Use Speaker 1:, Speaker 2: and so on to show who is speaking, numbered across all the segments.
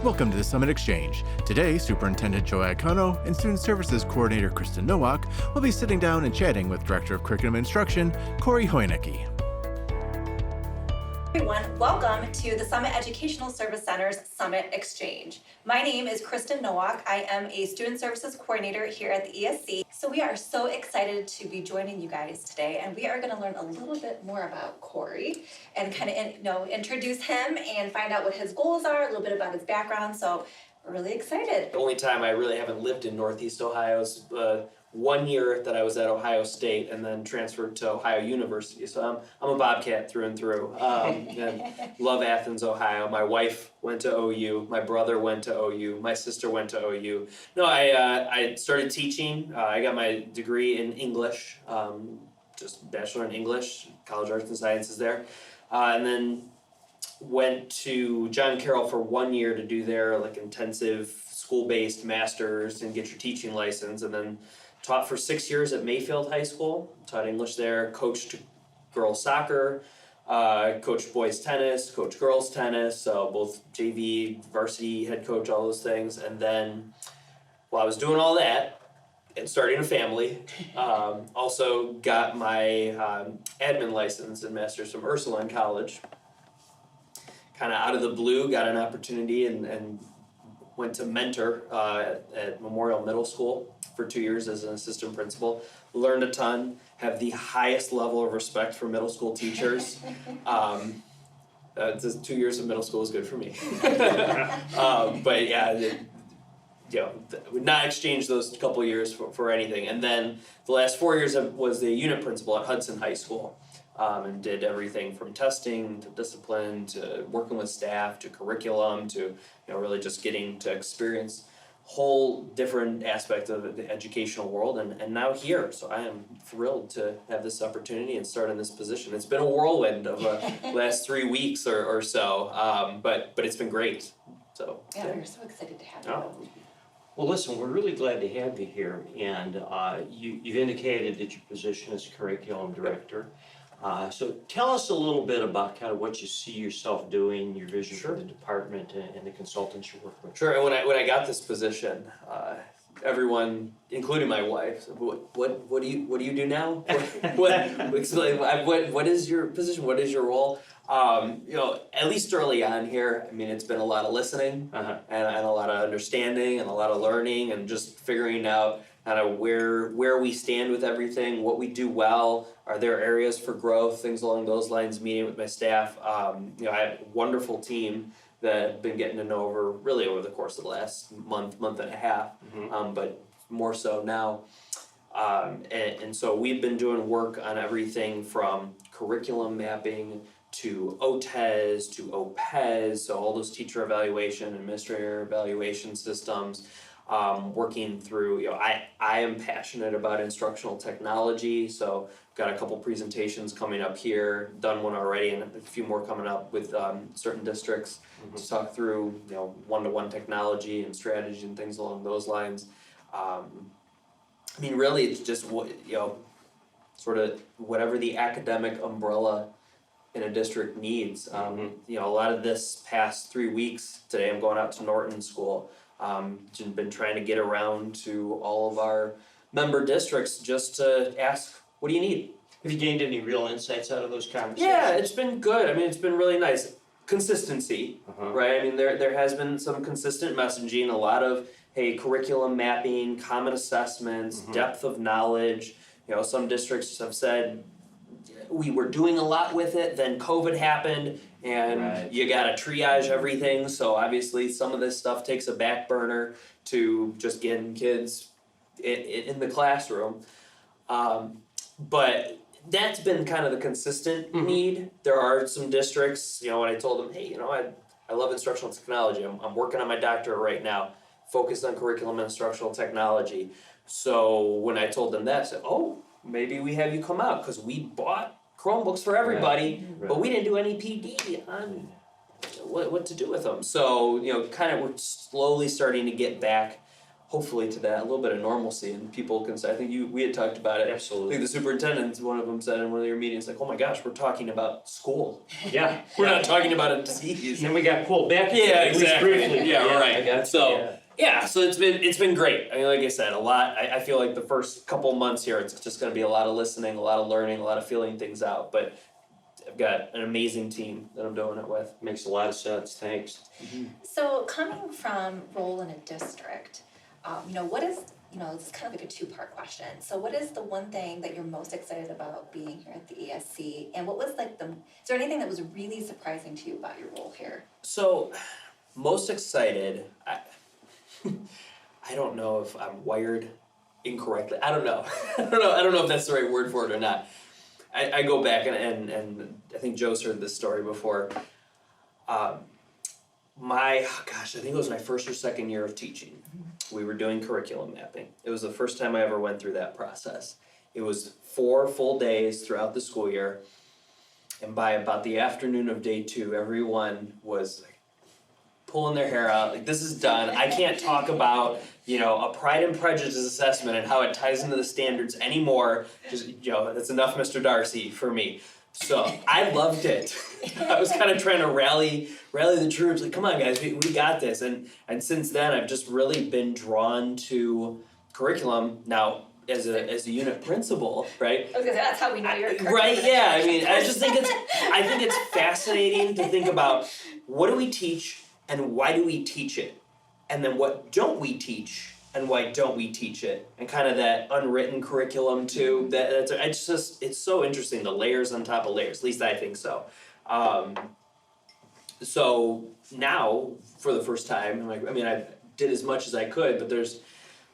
Speaker 1: Welcome to the Summit Exchange. Today, Superintendent Joe Iacono and Student Services Coordinator Kristen Nowak will be sitting down and chatting with Director of Curriculum Instruction, Corey Hoynacke.
Speaker 2: Everyone, welcome to the Summit Educational Service Center's Summit Exchange. My name is Kristen Nowak. I am a Student Services Coordinator here at the ESC. So we are so excited to be joining you guys today, and we are going to learn a little bit more about Corey and kind of introduce him and find out what his goals are, a little bit about his background. So we're really excited.
Speaker 3: The only time I really haven't lived in Northeast Ohio is 1 year that I was at Ohio State and then transferred to Ohio University. So I'm a Bobcat through and through. And love Athens, Ohio. My wife went to OU. My brother went to OU. My sister went to OU. No, I started teaching. I got my degree in English, just Bachelor in English, College of Arts and Sciences there. And then went to John Carroll for 1 year to do their intensive school-based masters and get your teaching license, and then taught for 6 years at Mayfield High School, taught English there, coached girls soccer, coached boys tennis, coached girls tennis, so both JV, varsity, head coach, all those things. And then while I was doing all that and starting a family, also got my admin license and master's from Ursuline College. Kind of out of the blue, got an opportunity and went to mentor at Memorial Middle School for 2 years as an assistant principal. Learned a ton, have the highest level of respect for middle school teachers. 2 years of middle school is good for me. But yeah, would not exchange those couple years for anything. And then the last 4 years I was the unit principal at Hudson High School. And did everything from testing to discipline to working with staff to curriculum to really just getting to experience whole different aspect of the educational world, and now here. So I am thrilled to have this opportunity and start in this position. It's been a whirlwind of the last 3 weeks or so, but it's been great. So
Speaker 2: Yeah, we're so excited to have you.
Speaker 3: Oh.
Speaker 4: Well, listen, we're really glad to have you here, and you've indicated that your position is curriculum director. So tell us a little bit about kind of what you see yourself doing, your vision for the department and the consultants you work with.
Speaker 3: Sure. And when I got this position, everyone, including my wife, said, what do you do now? What is your position? What is your role? At least early on here, I mean, it's been a lot of listening and a lot of understanding and a lot of learning and just figuring out kind of where we stand with everything, what we do well, are there areas for growth, things along those lines, meeting with my staff. I have a wonderful team that I've been getting to know over the course of the last month and a half, but more so now. And so we've been doing work on everything from curriculum mapping to OTES to OPES, so all those teacher evaluation, administrator evaluation systems. Working through, I am passionate about instructional technology, so got a couple presentations coming up here, done one already and a few more coming up with certain districts to talk through, one-to-one technology and strategy and things along those lines. I mean, really it's just, sort of whatever the academic umbrella in a district needs. A lot of this past 3 weeks, today I'm going out to Norton School. Been trying to get around to all of our member districts just to ask, what do you need?
Speaker 4: Have you gained any real insights out of those conversations?
Speaker 3: Yeah, it's been good. I mean, it's been really nice. Consistency, right? I mean, there has been some consistent messaging, a lot of, curriculum mapping, common assessments, depth of knowledge. Some districts have said, we were doing a lot with it, then COVID happened, and you gotta triage everything, so obviously some of this stuff takes a back burner to just getting kids in the classroom. But that's been kind of the consistent need. There are some districts, when I told them, hey, I love instructional technology, I'm working on my doctorate right now, focused on curriculum and instructional technology. So when I told them that, I said, maybe we have you come out, because we bought Chromebooks for everybody, but we didn't do any PD on what to do with them. So, kind of we're slowly starting to get back hopefully to that, a little bit of normalcy, and people can say, I think we had talked about it. I
Speaker 4: Absolutely.
Speaker 3: think the superintendent, one of them said in one of your meetings, like, oh my gosh, we're talking about school.
Speaker 4: Yeah.
Speaker 3: We're not talking about a disease.
Speaker 4: And then we got pulled back.
Speaker 3: Yeah,
Speaker 4: at least
Speaker 3: exactly.
Speaker 4: briefly.
Speaker 3: Yeah, right.
Speaker 4: I got
Speaker 3: So,
Speaker 4: yeah.
Speaker 3: Yeah, so it's been great. I mean, like I said, a lot. I feel like the first couple months here, it's just going to be a lot of listening, a lot of learning, a lot of feeling things out. But I've got an amazing team that I'm doing it with.
Speaker 4: Makes a lot of sense. Thanks.
Speaker 2: So coming from role in a district, what is, this is kind of like a two-part question. So what is the one thing that you're most excited about being here at the ESC? And what was is there anything that was really surprising to you about your role here?
Speaker 3: So, most excited. I don't know if I'm wired incorrectly. I don't know. I don't know if that's the right word for it or not. I go back and I think Joe's heard this story before. I think it was my first or second year of teaching. We were doing curriculum mapping. It was the first time I ever went through that process. It was 4 full days throughout the school year. And by about the afternoon of day 2, everyone was like pulling their hair out, like, this is done. I can't talk about, a Pride and Prejudice assessment and how it ties into the standards anymore. Just, that's enough, Mr. Darcy, for me. So I loved it. I was kind of trying to rally the troops, like, come on guys, we got this. And since then I've just really been drawn to curriculum. Now, as a unit principal, right?
Speaker 2: I was gonna say, that's how we know you're curriculum.
Speaker 3: Right, yeah, I mean, I think it's fascinating to think about, what do we teach and why do we teach it? And then what don't we teach and why don't we teach it? And kind of that unwritten curriculum too, it's so interesting, the layers on top of layers, at least I think so. So now, for the first time, I did as much as I could, but there's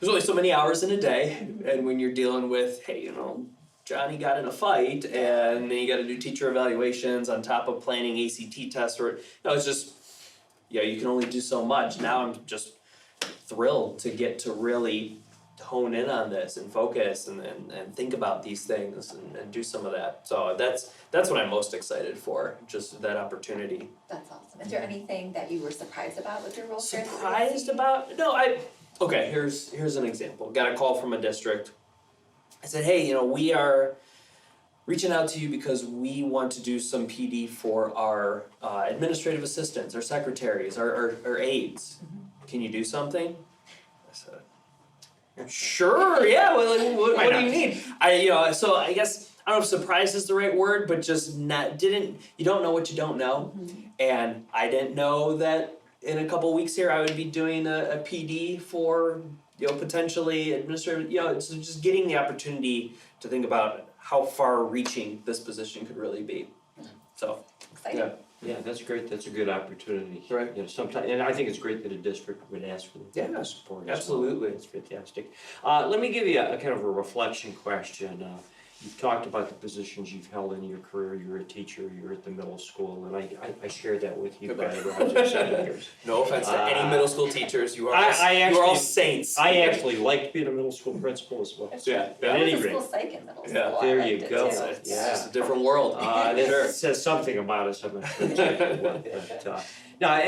Speaker 3: only so many hours in a day, and when you're dealing with, hey, Johnny got in a fight, and then you got to do teacher evaluations on top of planning ACT tests, or it's just, you can only do so much. Now I'm just thrilled to get to really hone in on this and focus and think about these things and do some of that. So that's what I'm most excited for, just that opportunity.
Speaker 2: That's awesome. Is there anything that you were surprised about with your role here?
Speaker 3: Surprised about? No, okay, here's an example. Got a call from a district. I said, hey, we are reaching out to you because we want to do some PD for our administrative assistants, our secretaries, our aides. Can you do something? I said, sure, yeah, what do you need? So I guess, I don't know if surprise is the right word, but just you don't know what you don't know. Mm-hmm. And I didn't know that in a couple weeks here I would be doing a PD for, potentially administrative, so just getting the opportunity to think about how far reaching this position could really be. So,
Speaker 2: exciting.
Speaker 4: Yeah, that's great. That's a good opportunity.
Speaker 3: Right.
Speaker 4: Sometimes, and I think it's great that a district would ask for the support.
Speaker 3: Absolutely.
Speaker 4: It's fantastic. Let me give you a kind of a reflection question. You've talked about the positions you've held in your career. You're a teacher, you're at the middle school, and I shared that with you by the rounds of 7 years.
Speaker 3: No offense to any middle school teachers, you are
Speaker 4: you're
Speaker 3: all saints.
Speaker 4: I actually liked being a middle school principal as well.
Speaker 3: Yeah.
Speaker 2: I was a school psych in middle school.
Speaker 3: Yeah.
Speaker 4: There
Speaker 2: I
Speaker 4: you
Speaker 2: liked
Speaker 4: go.
Speaker 2: it too.
Speaker 3: It's just a different world.
Speaker 4: That says something about us. I'm not sure exactly what, but now,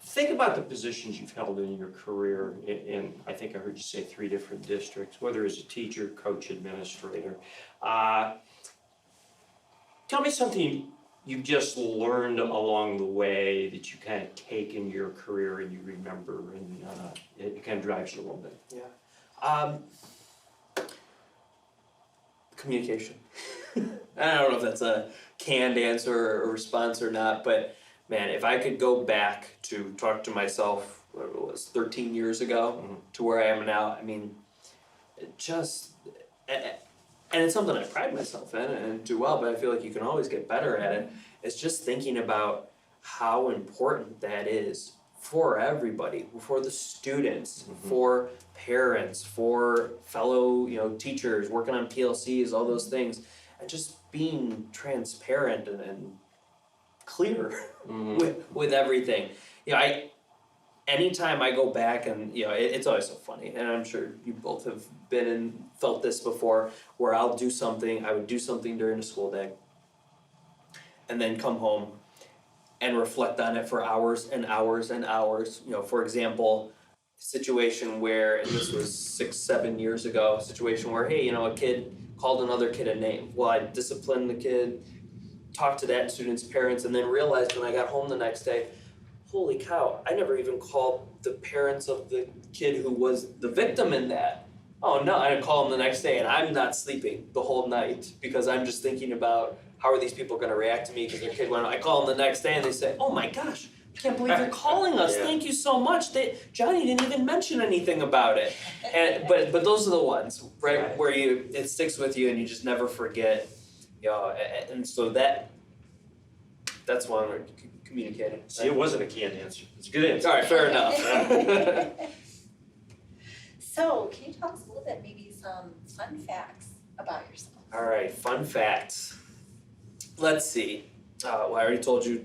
Speaker 4: think about the positions you've held in your career, and I think I heard you say 3 different districts, whether as a teacher, coach, administrator. Tell me something you've just learned along the way that you kind of take in your career and you remember, and it kind of drives you a little bit.
Speaker 3: Yeah. Communication. I don't know if that's a canned answer or response or not, but man, if I could go back to talk to myself, whatever it was, 13 years ago, to where I am now, and it's something I pride myself in and do well, but I feel like you can always get better at it. It's just thinking about how important that is for everybody, for the students, for parents, for fellow, teachers, working on PLCs, all those things, and just being transparent and clear with everything. Anytime I go back and, it's always so funny, and I'm sure you both have been and felt this before, where I would do something during the school day, and then come home and reflect on it for hours and hours and hours. For example, situation where, and this was 6-7 years ago, a situation where, hey, a kid called another kid a name. Well, I disciplined the kid, talked to that student's parents, and then realized when I got home the next day, holy cow, I never even called the parents of the kid who was the victim in that. Oh no, I call them the next day and I'm not sleeping the whole night because I'm just thinking about how are these people going to react to me because their kid went. I call them the next day and they say, oh my gosh, I can't believe you're calling us. Thank you so much. Johnny didn't even mention anything about it. And but those are the ones, right, where it sticks with you and you just never forget. And so that's one we're communicating. Right?
Speaker 4: See, it wasn't a canned answer. It's a good answer.
Speaker 3: All right, fair enough.
Speaker 2: So, can you tell us a little bit, maybe some fun facts about yourself?
Speaker 3: All right, fun facts. Let's see. Well, I already told you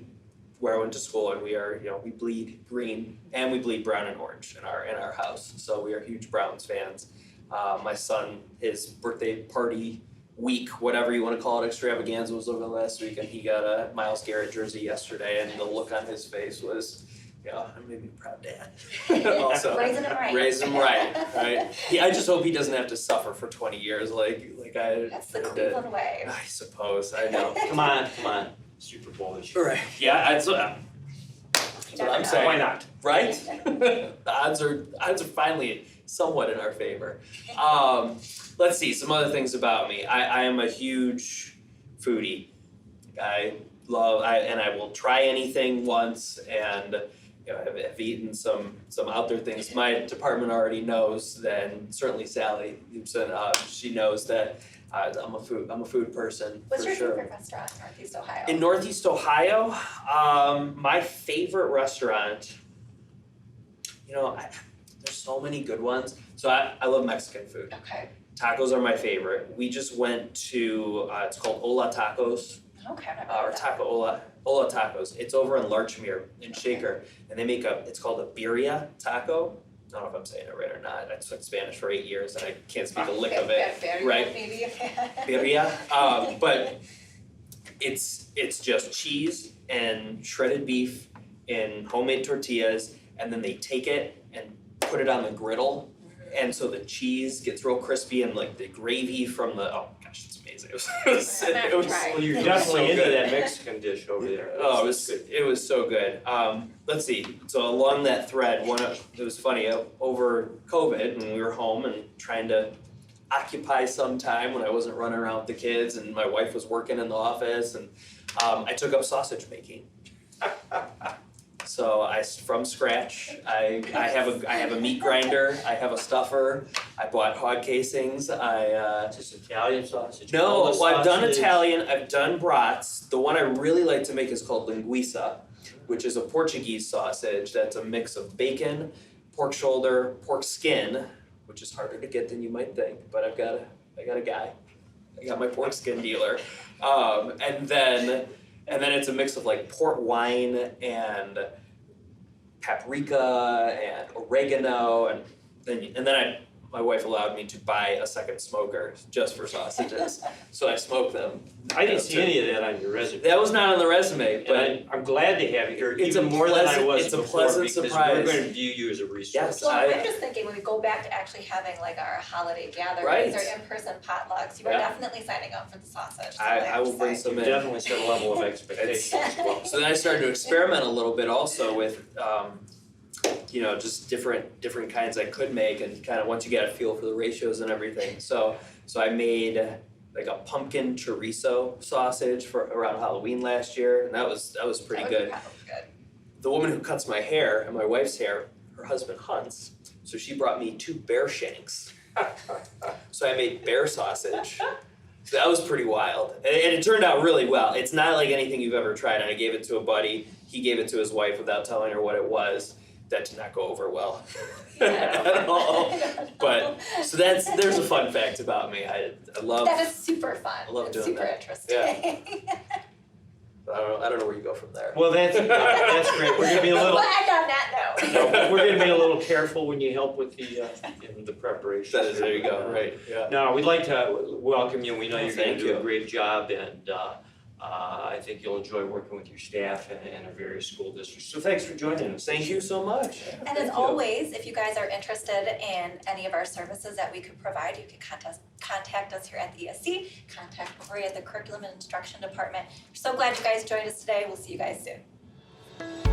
Speaker 3: where I went to school, and we bleed green and we bleed brown and orange in our house. So we are huge Browns fans. My son, his birthday party week, whatever you want to call it, extravaganza was over the last week, and he got a Myles Garrett jersey yesterday, and the look on his face was, I'm maybe a proud dad. Also,
Speaker 2: raising him right.
Speaker 3: Raise him right. I just hope he doesn't have to suffer for 20 years like I
Speaker 2: That's the
Speaker 3: did.
Speaker 2: Cleveland way.
Speaker 3: I suppose. I know.
Speaker 4: Come on. Super Bowl this year.
Speaker 3: Right. Yeah. That's what I'm saying.
Speaker 4: Why not?
Speaker 3: Right? The odds are finally somewhat in our favor. Let's see some other things about me. I am a huge foodie. I will try anything once, and I've eaten some out there things. My department already knows, and certainly Sally Gibson, she knows that I'm a food person.
Speaker 2: What's
Speaker 3: for
Speaker 2: your
Speaker 3: sure.
Speaker 2: favorite restaurant in Northeast Ohio?
Speaker 3: In Northeast Ohio, my favorite restaurant, there's so many good ones. So I love Mexican food.
Speaker 2: Okay.
Speaker 3: Tacos are my favorite. We just went to, it's called Ola Tacos,
Speaker 2: Okay, I've never
Speaker 3: or
Speaker 2: heard of that.
Speaker 3: Taco Ola Tacos. It's over in Larchmere in Shaker, and they make it's called a birria taco. I don't know if I'm saying it right or not. I took Spanish for 8 years and I can't speak a lick of it.
Speaker 2: Very
Speaker 3: right?
Speaker 2: Maybe.
Speaker 3: Birria, but it's just cheese and shredded beef and homemade tortillas, and then they take it and put it on the griddle, and so the cheese gets real crispy and like the gravy from the it's amazing. It was
Speaker 4: Well, you're
Speaker 3: it was
Speaker 4: definitely
Speaker 3: so
Speaker 4: into
Speaker 3: good.
Speaker 4: that Mexican dish over there.
Speaker 3: Oh, it was so good. Let's see. So along that thread, it was funny over COVID when we were home and trying to occupy some time when I wasn't running around with the kids and my wife was working in the office, and I took up sausage making. So from scratch, I have a meat grinder, I have a stuffer, I bought hog casings,
Speaker 4: Just Italian sausage.
Speaker 3: no,
Speaker 4: Polish
Speaker 3: well, I've done
Speaker 4: sausage.
Speaker 3: Italian, I've done brats. The one I really like to make is called linguiça, which is a Portuguese sausage that's a mix of bacon, pork shoulder, pork skin, which is harder to get than you might think, but I got a guy. I got my pork skin dealer. And then it's a mix of like port wine and paprika and oregano, and then my wife allowed me to buy a second smoker just for sausages, so I smoked them.
Speaker 4: I didn't see any of that on your resume.
Speaker 3: That was not on the resume, but
Speaker 4: And I'm glad to have you here,
Speaker 3: It's
Speaker 4: even
Speaker 3: a
Speaker 4: more than I
Speaker 3: pleasant-
Speaker 4: was
Speaker 3: it's a
Speaker 4: before,
Speaker 3: pleasant
Speaker 4: because
Speaker 3: surprise.
Speaker 4: we're going to view you as a resource.
Speaker 3: Yes.
Speaker 2: Well,
Speaker 3: I-
Speaker 2: I'm just thinking when we go back to actually having like our holiday gatherings
Speaker 3: Right.
Speaker 2: or in-person potlucks, you are
Speaker 3: Yeah.
Speaker 2: definitely signing up for the sausage.
Speaker 3: I will bring
Speaker 2: some.
Speaker 3: some in.
Speaker 4: Definitely set a level of expectation as well.
Speaker 3: So then I started to experiment a little bit also with, just different kinds I could make, and kind of once you get a feel for the ratios and everything. So I made like a pumpkin chorizo sausage for around Halloween last year, and that was pretty good.
Speaker 2: That was good.
Speaker 3: The woman who cuts my hair and my wife's hair, her husband hunts, so she brought me 2 bear shanks. So I made bear sausage. So that was pretty wild, and it turned out really well. It's not like anything you've ever tried. And I gave it to a buddy. He gave it to his wife without telling her what it was. That did not go over well at all. But so there's a fun fact about me. I love.
Speaker 2: That is super fun.
Speaker 3: I love
Speaker 2: It's
Speaker 3: doing
Speaker 2: super
Speaker 3: that.
Speaker 2: interesting.
Speaker 3: I don't know where you go from there.
Speaker 4: Well, that's great. We're going to be a little.
Speaker 2: Well, and on that note.
Speaker 4: We're going to be a little careful when you help with the preparation.
Speaker 3: There you go. Right. Yeah.
Speaker 4: No, we'd like to welcome you. We know you're going
Speaker 3: Thank
Speaker 4: to do
Speaker 3: you.
Speaker 4: a great job, and I think you'll enjoy working with your staff and our various school districts. So thanks for joining us.
Speaker 3: Thank you so much.
Speaker 2: And as
Speaker 3: Thank you.
Speaker 2: always, if you guys are interested in any of our services that we could provide, you can contact us here at the ESC, contact Corey at the Curriculum and Instruction Department. We're so glad you guys joined us today. We'll see you guys soon.